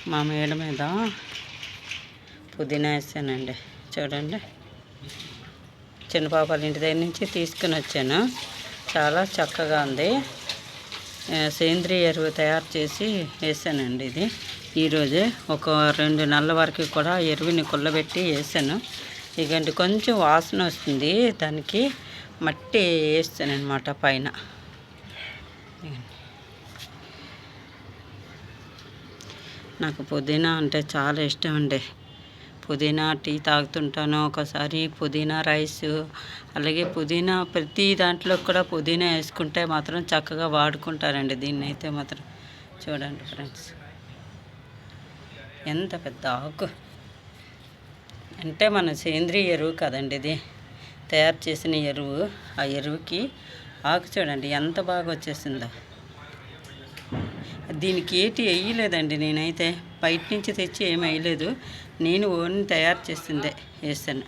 మా మేడ మీద పుదీనా వేసానండి. చూడండి, చిన్న పాపాల ఇంటి దగ్గర నుంచి తీసుకుని వచ్చాను. చాలా చక్కగా ఉంది. సేంద్రియ ఎరువు తయారు చేసి వేసానండి. ఇది ఈరోజే ఒక 2 నెలల వరకు కూడా ఎరువుని కుళ్ళబెట్టి వేసాను. ఇకండి కొంచెం వాసన వస్తుంది, దానికి మట్టి వేస్తాను అనమాట పైన. నాకు పుదీనా అంటే చాలా ఇష్టం అండి. పుదీనా టీ తాగుతుంటాను, ఒకసారి పుదీనా రైస్, అలాగే పుదీనా ప్రతి దాంట్లో కూడా పుదీనా వేసుకుంటే మాత్రం చక్కగా వాడుకుంటారండి. దీన్ని అయితే మాత్రం చూడండి ఫ్రెండ్స్, ఎంత పెద్ద ఆకు అంటే మన సేంద్రియ ఎరువు కదండి ఇది, తయారు చేసిన ఎరువు. ఆ ఎరువుకి ఆకు చూడండి ఎంత బాగా వచ్చేసిందో. దీనికి ఏటి వేయలేదండి, నేనైతే బయట నుంచి తెచ్చి ఏమి వేయలేదు. నేను తయారు చేసిందే వేసాను.